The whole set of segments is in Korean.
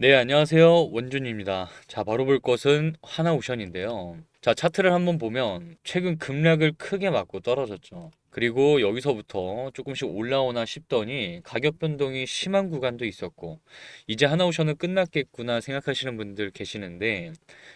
네, 안녕하세요. 원준입니다. 자, 바로 볼 것은 하나오션인데요. 자, 차트를 한번 보면 최근 급락을 크게 맞고 떨어졌죠. 그리고 여기서부터 조금씩 올라오나 싶더니 가격 변동이 심한 구간도 있었고, 이제 하나오션은 끝났겠구나 생각하시는 분들 계시는데,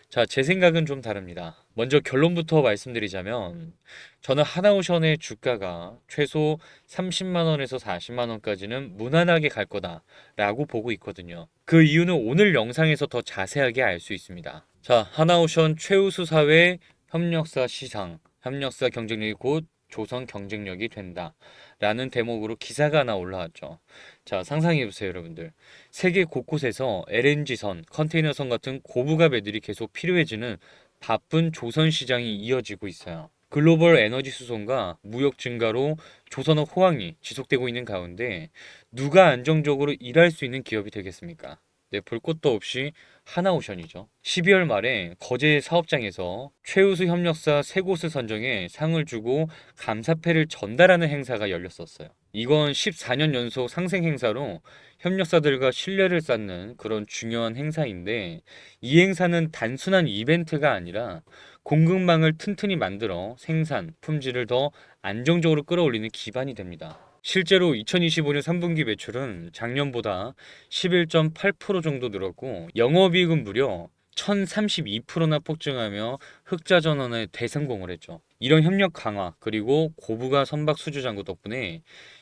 자, 제 생각은 좀 다릅니다. 먼저 결론부터 말씀드리자면, 저는 하나오션의 주가가 최소 30만 원에서 40만 원까지는 무난하게 갈 거다라고 보고 있거든요. 그 이유는 오늘 영상에서 더 자세하게 알 수 있습니다. 자, 하나오션 최우수 사회 협력사 시상, 협력사 경쟁력이 곧 조선 경쟁력이 된다. 라는 대목으로 기사가 하나 올라왔죠. 자, 상상해보세요, 여러분들. 세계 곳곳에서 LNG선, 컨테이너선 같은 고부가 애들이 계속 필요해지는 바쁜 조선 시장이 이어지고 있어요. 글로벌 에너지 수송과 무역 증가로 조선업 호황이 지속되고 있는 가운데 누가 안정적으로 일할 수 있는 기업이 되겠습니까? 네, 볼 것도 없이 하나오션이죠. 12월 말에 거제 사업장에서 최우수 협력사 세 곳을 선정해 상을 주고 감사패를 전달하는 행사가 열렸었어요. 이건 14년 연속 상생 행사로 협력사들과 신뢰를 쌓는 그런 중요한 행사인데 이 행사는 단순한 이벤트가 아니라 공급망을 튼튼히 만들어 생산, 품질을 더 안정적으로 끌어올리는 기반이 됩니다. 실제로 2025년 3분기 매출은 작년보다 11.8% 정도 늘었고 영업이익은 무려 1032%나 폭증하며 흑자 전환에 대성공을 했죠. 이런 협력 강화 그리고 고부가 선박 수주 잔고 덕분에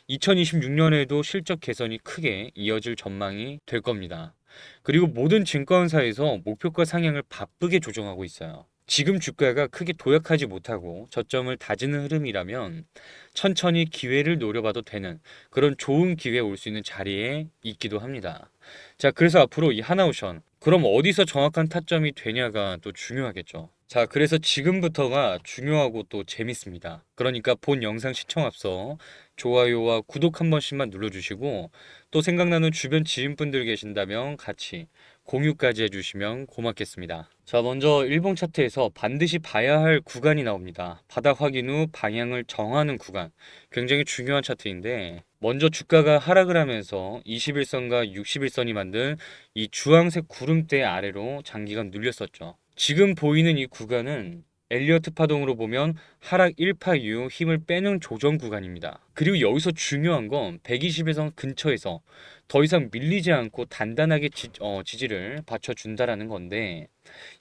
2026년에도 실적 개선이 크게 이어질 전망이 될 겁니다. 그리고 모든 증권사에서 목표가 상향을 바쁘게 조정하고 있어요. 지금 주가가 크게 도약하지 못하고 저점을 다지는 흐름이라면 천천히 기회를 노려봐도 되는 그런 좋은 기회 올 수 있는 자리에 있기도 합니다. 자, 그래서 앞으로 이 하나오션 그럼 어디서 정확한 타점이 되냐가 또 중요하겠죠. 자, 그래서 지금부터가 중요하고 또 재밌습니다. 그러니까 본 영상 시청 앞서 좋아요와 구독 한 번씩만 눌러주시고 또 생각나는 주변 지인분들 계신다면 같이 공유까지 해주시면 고맙겠습니다. 자, 먼저 일봉 차트에서 반드시 봐야 할 구간이 나옵니다. 바닥 확인 후 방향을 정하는 구간. 굉장히 중요한 차트인데 먼저 주가가 하락을 하면서 21선과 61선이 만든 이 주황색 구름대 아래로 장기간 눌렸었죠. 지금 보이는 이 구간은 엘리어트 파동으로 보면 하락 1파 이후 힘을 빼는 조정 구간입니다. 그리고 여기서 중요한 건 120에선 근처에서 더 이상 밀리지 않고 단단하게 지지를 받쳐준다라는 건데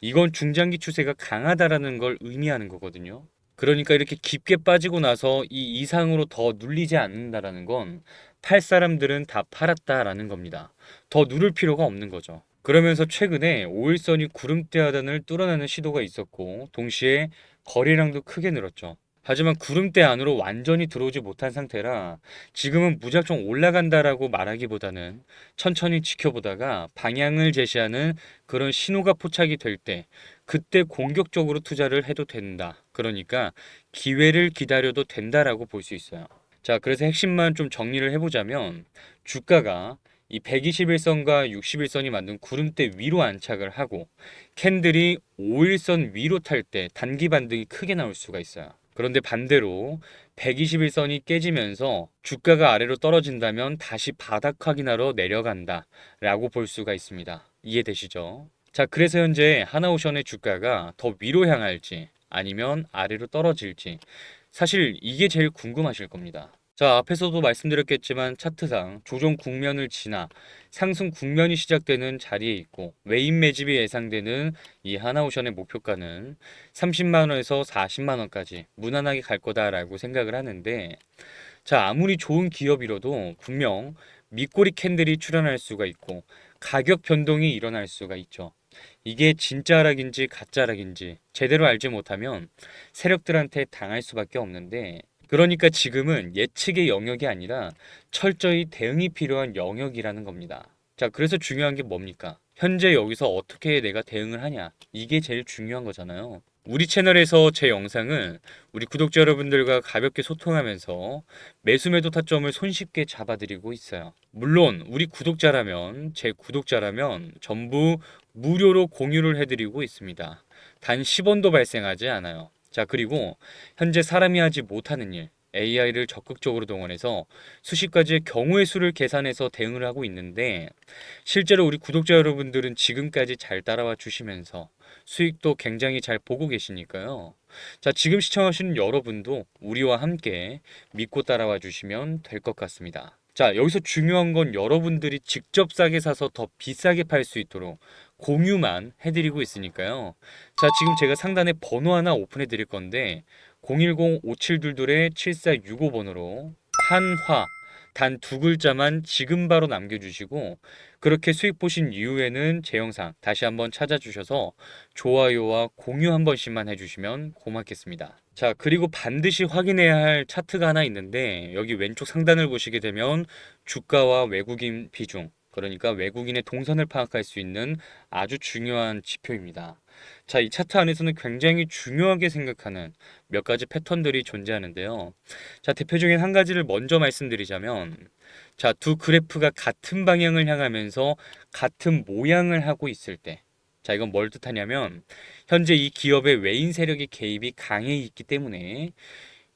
이건 중장기 추세가 강하다라는 걸 의미하는 거거든요. 그러니까 이렇게 깊게 빠지고 나서 이 이상으로 더 눌리지 않는다라는 건 팔 사람들은 다 팔았다라는 겁니다. 더 누를 필요가 없는 거죠. 그러면서 최근에 5일선이 구름대 하단을 뚫어내는 시도가 있었고 동시에 거래량도 크게 늘었죠. 하지만 구름대 안으로 완전히 들어오지 못한 상태라 지금은 무작정 올라간다라고 말하기보다는 천천히 지켜보다가 방향을 제시하는 그런 신호가 포착이 될 때 그때 공격적으로 투자를 해도 된다. 그러니까 기회를 기다려도 된다라고 볼 수 있어요. 자, 그래서 핵심만 좀 정리를 해보자면 주가가 이 121선과 61선이 만든 구름대 위로 안착을 하고 캔들이 5일선 위로 탈 때 단기 반등이 크게 나올 수가 있어요. 그런데 반대로 121선이 깨지면서 주가가 아래로 떨어진다면 다시 바닥 확인하러 내려간다 라고 볼 수가 있습니다. 이해되시죠? 자, 그래서 현재 하나오션의 주가가 더 위로 향할지 아니면 아래로 떨어질지 사실 이게 제일 궁금하실 겁니다. 자, 앞에서도 말씀드렸겠지만 차트상 조정 국면을 지나 상승 국면이 시작되는 자리에 있고 외인 매집이 예상되는 이 하나오션의 목표가는 30만 원에서 40만 원까지 무난하게 갈 거다라고 생각을 하는데 자, 아무리 좋은 기업이라도 분명 밑꼬리 캔들이 출현할 수가 있고 가격 변동이 일어날 수가 있죠. 이게 진짜 하락인지 가짜 하락인지 제대로 알지 못하면 세력들한테 당할 수밖에 없는데 그러니까 지금은 예측의 영역이 아니라 철저히 대응이 필요한 영역이라는 겁니다. 자, 그래서 중요한 게 뭡니까? 현재 여기서 어떻게 내가 대응을 하냐? 이게 제일 중요한 거잖아요. 우리 채널에서 제 영상은 우리 구독자 여러분들과 가볍게 소통하면서 매수매도 타점을 손쉽게 잡아드리고 있어요. 물론 우리 구독자라면 제 구독자라면 전부 무료로 공유를 해드리고 있습니다. 단 10원도 발생하지 않아요. 자, 그리고 현재 사람이 하지 못하는 일, AI를 적극적으로 동원해서 수십 가지의 경우의 수를 계산해서 대응을 하고 있는데 실제로 우리 구독자 여러분들은 지금까지 잘 따라와 주시면서 수익도 굉장히 잘 보고 계시니까요. 자, 지금 시청하시는 여러분도 우리와 함께 믿고 따라와 주시면 될 것 같습니다. 자, 여기서 중요한 건 여러분들이 직접 싸게 사서 더 비싸게 팔 수 있도록 공유만 해드리고 있으니까요. 자, 지금 제가 상단에 번호 하나 오픈해 드릴 건데 010-5722-7465번으로 한화 단 두 글자만 지금 바로 남겨주시고 그렇게 수익 보신 이후에는 제 영상 다시 한번 찾아주셔서 좋아요와 공유 한 번씩만 해주시면 고맙겠습니다. 자, 그리고 반드시 확인해야 할 차트가 하나 있는데 여기 왼쪽 상단을 보시게 되면 주가와 외국인 비중, 그러니까 외국인의 동선을 파악할 수 있는 아주 중요한 지표입니다. 자, 이 차트 안에서는 굉장히 중요하게 생각하는 몇 가지 패턴들이 존재하는데요. 자, 대표적인 한 가지를 먼저 말씀드리자면, 자, 두 그래프가 같은 방향을 향하면서 같은 모양을 하고 있을 때, 자, 이건 뭘 뜻하냐면, 현재 이 기업의 외인 세력의 개입이 강해 있기 때문에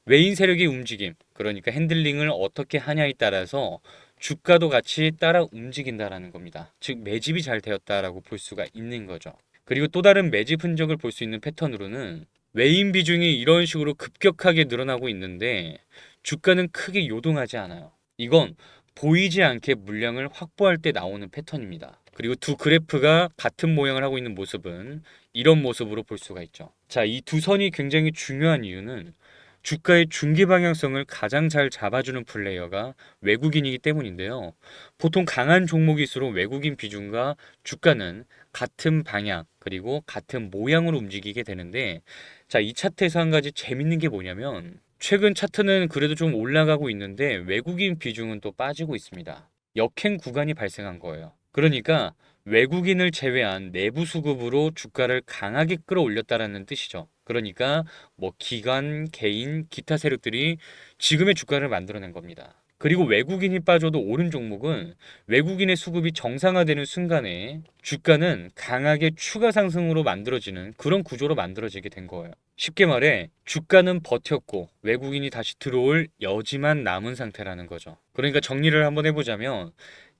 외인 세력의 움직임, 그러니까 핸들링을 어떻게 하냐에 따라서 주가도 같이 따라 움직인다라는 겁니다. 즉, 매집이 잘 되었다라고 볼 수가 있는 거죠. 그리고 또 다른 매집 흔적을 볼 수 있는 패턴으로는 외인 비중이 이런 식으로 급격하게 늘어나고 있는데 주가는 크게 요동하지 않아요. 이건 보이지 않게 물량을 확보할 때 나오는 패턴입니다. 그리고 두 그래프가 같은 모양을 하고 있는 모습은 이런 모습으로 볼 수가 있죠. 자, 이 두 선이 굉장히 중요한 이유는 주가의 중기 방향성을 가장 잘 잡아주는 플레이어가 외국인이기 때문인데요. 보통 강한 종목일수록 외국인 비중과 주가는 같은 방향 그리고 같은 모양으로 움직이게 되는데, 자, 이 차트에서 한 가지 재밌는 게 뭐냐면 최근 차트는 그래도 좀 올라가고 있는데 외국인 비중은 또 빠지고 있습니다. 역행 구간이 발생한 거예요. 그러니까 외국인을 제외한 내부 수급으로 주가를 강하게 끌어올렸다라는 뜻이죠. 그러니까 뭐 기관, 개인, 기타 세력들이 지금의 주가를 만들어낸 겁니다. 그리고 외국인이 빠져도 오른 종목은 외국인의 수급이 정상화되는 순간에 주가는 강하게 추가 상승으로 만들어지는 그런 구조로 만들어지게 된 거예요. 쉽게 말해 주가는 버텼고 외국인이 다시 들어올 여지만 남은 상태라는 거죠. 그러니까 정리를 한번 해보자면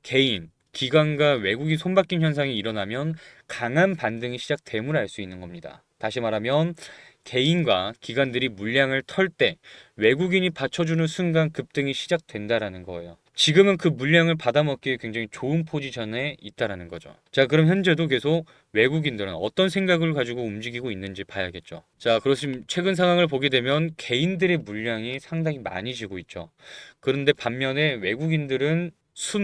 개인, 기관과 외국인 손바뀜 현상이 일어나면 강한 반등이 시작됨을 알 수 있는 겁니다. 다시 말하면 개인과 기관들이 물량을 털 때 외국인이 받쳐주는 순간 급등이 시작된다라는 거예요. 지금은 그 물량을 받아먹기에 굉장히 좋은 포지션에 있다라는 거죠. 자, 그럼 현재도 계속 외국인들은 어떤 생각을 가지고 움직이고 있는지 봐야겠죠. 자, 그렇지만 최근 상황을 보게 되면 개인들의 물량이 상당히 많이 지고 있죠. 그런데 반면에 외국인들은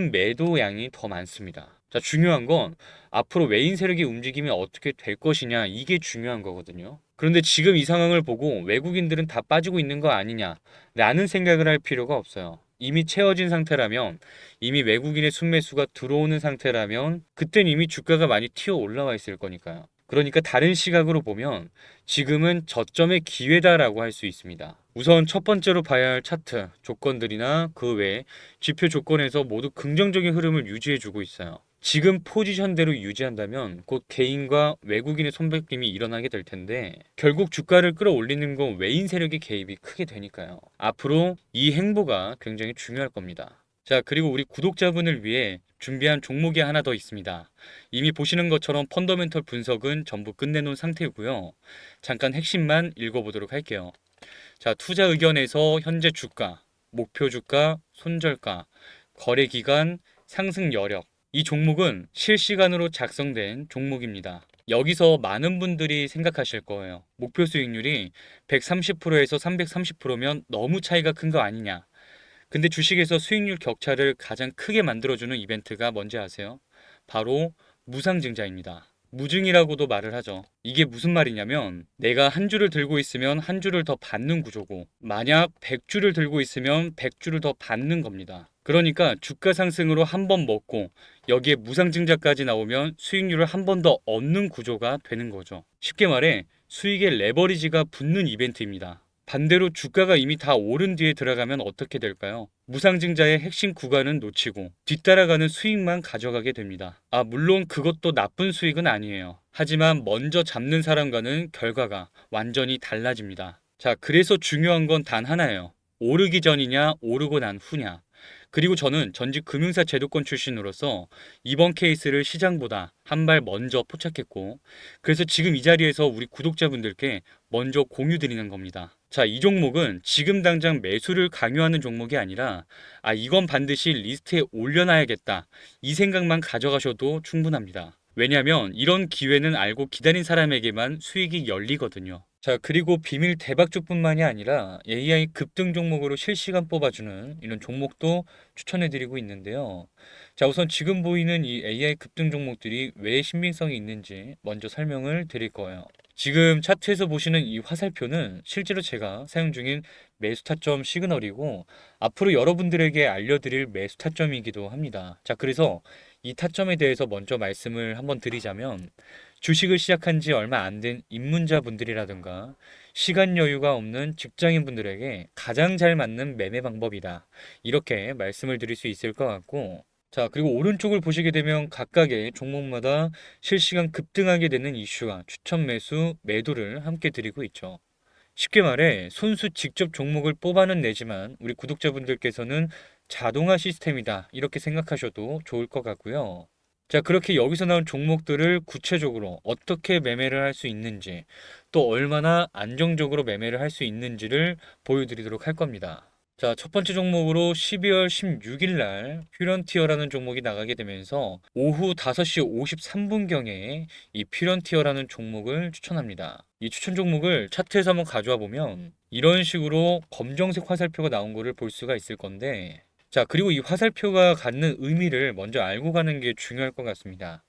순매도량이 더 많습니다. 자, 중요한 건 앞으로 외인 세력의 움직임이 어떻게 될 것이냐, 이게 중요한 거거든요. 그런데 지금 이 상황을 보고 외국인들은 다 빠지고 있는 거 아니냐라는 생각을 할 필요가 없어요. 이미 채워진 상태라면, 이미 외국인의 순매수가 들어오는 상태라면 그땐 이미 주가가 많이 튀어 올라와 있을 거니까요. 그러니까 다른 시각으로 보면 지금은 저점의 기회다라고 할 수 있습니다. 우선 첫 번째로 봐야 할 차트 조건들이나 그 외 지표 조건에서 모두 긍정적인 흐름을 유지해주고 있어요. 지금 포지션대로 유지한다면 곧 개인과 외국인의 손바뀜이 일어나게 될 텐데 결국 주가를 끌어올리는 건 외인 세력의 개입이 크게 되니까요. 앞으로 이 행보가 굉장히 중요할 겁니다. 자, 그리고 우리 구독자분을 위해 준비한 종목이 하나 더 있습니다. 이미 보시는 것처럼 펀더멘털 분석은 전부 끝내놓은 상태이고요. 잠깐 핵심만 읽어보도록 할게요. 자, 투자 의견에서 현재 주가, 목표 주가, 손절가, 거래 기간, 상승 여력. 이 종목은 실시간으로 작성된 종목입니다. 여기서 많은 분들이 생각하실 거예요. 목표 수익률이 130%에서 330%면 너무 차이가 큰 거 아니냐. 근데 주식에서 수익률 격차를 가장 크게 만들어주는 이벤트가 뭔지 아세요? 바로 무상증자입니다. 무증이라고도 말을 하죠. 이게 무슨 말이냐면 내가 한 주를 들고 있으면 한 주를 더 받는 구조고 만약 100주를 들고 있으면 100주를 더 받는 겁니다. 그러니까 주가 상승으로 한 번 먹고 여기에 무상증자까지 나오면 수익률을 한 번 더 얻는 구조가 되는 거죠. 쉽게 말해 수익의 레버리지가 붙는 이벤트입니다. 반대로 주가가 이미 다 오른 뒤에 들어가면 어떻게 될까요? 무상증자의 핵심 구간은 놓치고 뒤따라가는 수익만 가져가게 됩니다. 물론 그것도 나쁜 수익은 아니에요. 하지만 먼저 잡는 사람과는 결과가 완전히 달라집니다. 자, 그래서 중요한 건 단 하나예요. 오르기 전이냐, 오르고 난 후냐. 그리고 저는 전직 금융사 제도권 출신으로서 이번 케이스를 시장보다 한 발 먼저 포착했고, 그래서 지금 이 자리에서 우리 구독자분들께 먼저 공유 드리는 겁니다. 자, 이 종목은 지금 당장 매수를 강요하는 종목이 아니라, 이건 반드시 리스트에 올려놔야겠다, 이 생각만 가져가셔도 충분합니다. 왜냐하면 이런 기회는 알고 기다린 사람에게만 수익이 열리거든요. 자, 그리고 비밀 대박주뿐만이 아니라 AI 급등 종목으로 실시간 뽑아주는 이런 종목도 추천해드리고 있는데요. 자, 우선 지금 보이는 이 AI 급등 종목들이 왜 신빙성이 있는지 먼저 설명을 드릴 거예요. 지금 차트에서 보시는 이 화살표는 실제로 제가 사용 중인 매수 타점 시그널이고, 앞으로 여러분들에게 알려드릴 매수 타점이기도 합니다. 자, 그래서 이 타점에 대해서 먼저 말씀을 한번 드리자면, 주식을 시작한 지 얼마 안 된 입문자분들이라든가 시간 여유가 없는 직장인분들에게 가장 잘 맞는 매매 방법이다, 이렇게 말씀을 드릴 수 있을 것 같고, 자, 그리고 오른쪽을 보시게 되면 각각의 종목마다 실시간 급등하게 되는 이슈와 추천 매수, 매도를 함께 드리고 있죠. 쉽게 말해 손수 직접 종목을 뽑아는 내지만 우리 구독자분들께서는 자동화 시스템이다, 이렇게 생각하셔도 좋을 것 같고요. 자, 그렇게 여기서 나온 종목들을 구체적으로 어떻게 매매를 할 수 있는지, 또 얼마나 안정적으로 매매를 할 수 있는지를 보여드리도록 할 겁니다. 자, 첫 번째 종목으로 12월 16일 날 퓨런티어라는 종목이 나가게 되면서 오후 5시 53분경에 이 퓨런티어라는 종목을 추천합니다. 이 추천 종목을 차트에서 한번 가져와 보면 이런 식으로 검정색 화살표가 나온 거를 볼 수가 있을 건데, 자, 그리고 이 화살표가 갖는 의미를 먼저 알고 가는 게 중요할 것 같습니다.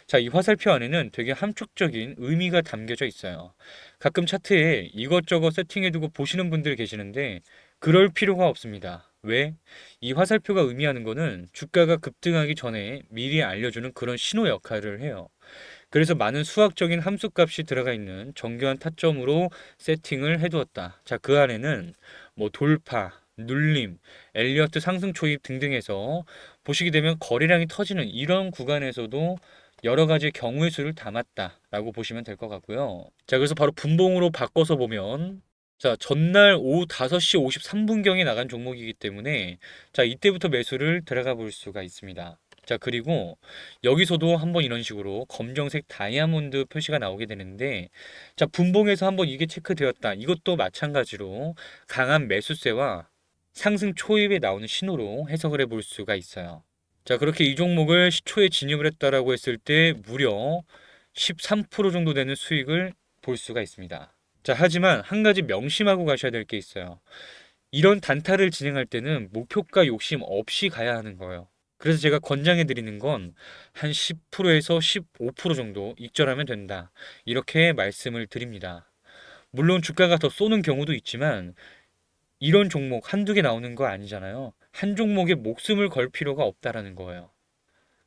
자, 이 화살표 안에는 되게 함축적인 의미가 담겨져 있어요. 가끔 차트에 이것저것 세팅해두고 보시는 분들 계시는데 그럴 필요가 없습니다. 왜? 이 화살표가 의미하는 거는 주가가 급등하기 전에 미리 알려주는 그런 신호 역할을 해요. 그래서 많은 수학적인 함수값이 들어가 있는 정교한 타점으로 세팅을 해두었다. 자, 그 안에는 뭐 돌파, 눌림, 엘리어트 상승 초입 등등해서 보시게 되면 거래량이 터지는 이런 구간에서도 여러 가지 경우의 수를 담았다라고 보시면 될 것 같고요. 자, 그래서 바로 분봉으로 바꿔서 보면, 자, 전날 오후 5시 53분경에 나간 종목이기 때문에 자, 이때부터 매수를 들어가 볼 수가 있습니다. 자, 그리고 여기서도 한번 이런 식으로 검정색 다이아몬드 표시가 나오게 되는데, 자, 분봉에서 한번 이게 체크되었다, 이것도 마찬가지로 강한 매수세와 상승 초입에 나오는 신호로 해석을 해볼 수가 있어요. 자, 그렇게 이 종목을 시초에 진입을 했다라고 했을 때 무려 13% 정도 되는 수익을 볼 수가 있습니다. 자, 하지만 한 가지 명심하고 가셔야 될 게 있어요. 이런 단타를 진행할 때는 목표가 욕심 없이 가야 하는 거예요. 그래서 제가 권장해 드리는 건 한 10%에서 15% 정도 익절하면 된다, 이렇게 말씀을 드립니다. 물론 주가가 더 쏘는 경우도 있지만 이런 종목 한두 개 나오는 거 아니잖아요. 한 종목에 목숨을 걸 필요가 없다라는 거예요.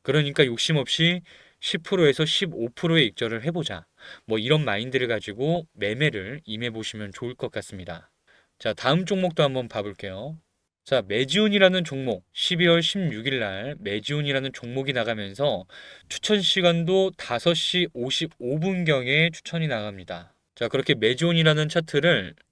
그러니까 욕심 없이 10%에서 15%의 익절을 해보자, 뭐 이런 마인드를 가지고 매매를 임해 보시면 좋을 것 같습니다. 자, 다음 종목도 한번 봐볼게요. 자, 매지온이라는 종목, 12월 16일 날 매지온이라는 종목이 나가면서 추천 시간도 5시 55분경에 추천이 나갑니다. 자, 그렇게 매지온이라는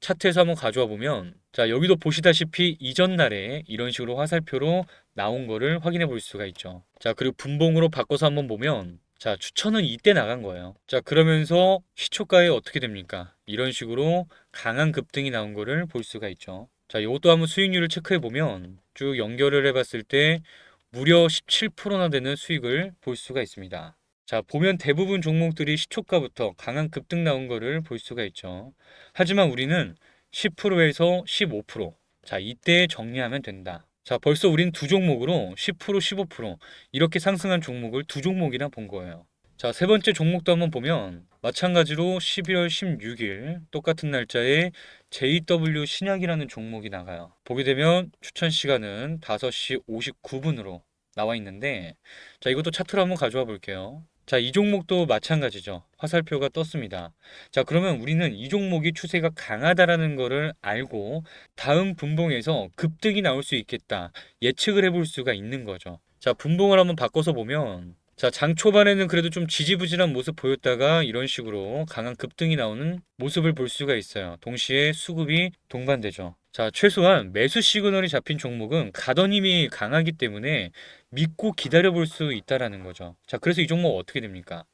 차트에서 한번 가져와 보면, 자, 여기도 보시다시피 이전 날에 이런 식으로 화살표로 나온 거를 확인해 볼 수가 있죠. 자, 그리고 분봉으로 바꿔서 한번 보면, 자, 추천은 이때 나간 거예요. 자, 그러면서 시초가에 어떻게 됩니까? 이런 식으로 강한 급등이 나온 거를 볼 수가 있죠. 자, 이것도 한번 수익률을 체크해 보면 쭉 연결을 해봤을 때 무려 17%나 되는 수익을 볼 수가 있습니다. 자, 보면 대부분 종목들이 시초가부터 강한 급등 나온 거를 볼 수가 있죠. 하지만 우리는 10%에서 15%, 자, 이때 정리하면 된다. 자, 벌써 우린 두 종목으로 10%, 15% 이렇게 상승한 종목을 두 종목이나 본 거예요. 자, 세 번째 종목도 한번 보면 마찬가지로 12월 16일 똑같은 날짜에 JW 신약이라는 종목이 나가요. 보게 되면 추천 시간은 5시 59분으로 나와 있는데, 자, 이것도 차트로 한번 가져와 볼게요. 자, 이 종목도 마찬가지죠. 화살표가 떴습니다. 자, 그러면 우리는 이 종목이 추세가 강하다라는 거를 알고 다음 분봉에서 급등이 나올 수 있겠다, 예측을 해볼 수가 있는 거죠. 자, 분봉을 한번 바꿔서 보면, 자, 장 초반에는 그래도 좀 지지부진한 모습 보였다가 이런 식으로 강한 급등이 나오는 모습을 볼 수가 있어요. 동시에 수급이 동반되죠. 자, 최소한 매수 시그널이 잡힌 종목은 가던 힘이 강하기 때문에 믿고 기다려 볼 수 있다라는 거죠. 자, 그래서 이 종목 어떻게 됩니까?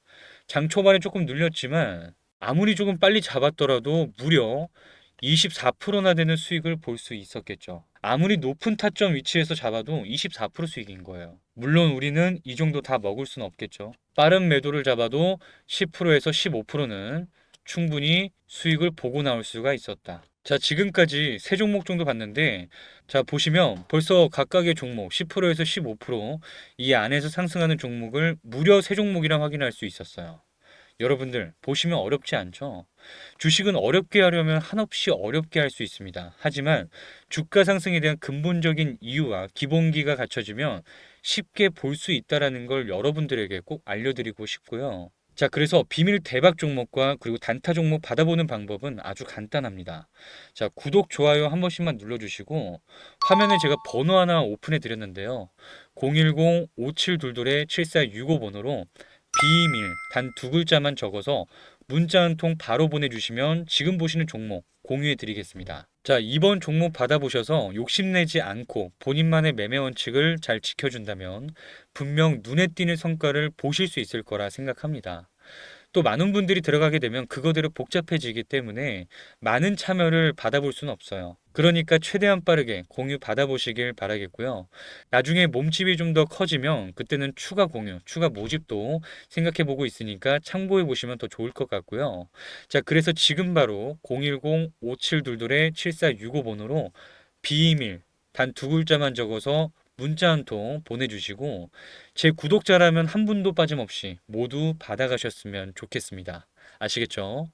장 초반에 조금 눌렸지만 아무리 조금 빨리 잡았더라도 무려 24%나 되는 수익을 볼 수 있었겠죠. 아무리 높은 타점 위치에서 잡아도 24% 수익인 거예요. 물론 우리는 이 정도 다 먹을 수는 없겠죠. 빠른 매도를 잡아도 10%에서 15%는 충분히 수익을 보고 나올 수가 있었다. 자, 지금까지 세 종목 정도 봤는데, 자, 보시면 벌써 각각의 종목 10%에서 15%이 안에서 상승하는 종목을 무려 세 종목이랑 확인할 수 있었어요. 여러분들 보시면 어렵지 않죠? 주식은 어렵게 하려면 한없이 어렵게 할 수 있습니다. 하지만 주가 상승에 대한 근본적인 이유와 기본기가 갖춰지면 쉽게 볼 수 있다라는 걸 여러분들에게 꼭 알려드리고 싶고요. 자, 그래서 비밀 대박 종목과 그리고 단타 종목 받아보는 방법은 아주 간단합니다. 자, 구독, 좋아요 한 번씩만 눌러주시고 화면에 제가 번호 하나 오픈해 드렸는데요. 010-5722-7465 번호로 비밀 단 두 글자만 적어서 문자 한 통 바로 보내주시면 지금 보시는 종목 공유해 드리겠습니다. 자, 이번 종목 받아보셔서 욕심내지 않고 본인만의 매매 원칙을 잘 지켜준다면 분명 눈에 띄는 성과를 보실 수 있을 거라 생각합니다. 또 많은 분들이 들어가게 되면 그거대로 복잡해지기 때문에 많은 참여를 받아볼 수는 없어요. 그러니까 최대한 빠르게 공유 받아보시길 바라겠고요. 나중에 몸집이 좀 더 커지면 그때는 추가 공유, 추가 모집도 생각해 보고 있으니까 참고해 보시면 더 좋을 것 같고요. 자, 그래서 지금 바로 010-5722-7465 번호로 비밀 단 두 글자만 적어서 문자 한 통 보내주시고 제 구독자라면 한 분도 빠짐없이 모두 받아가셨으면 좋겠습니다. 아시겠죠?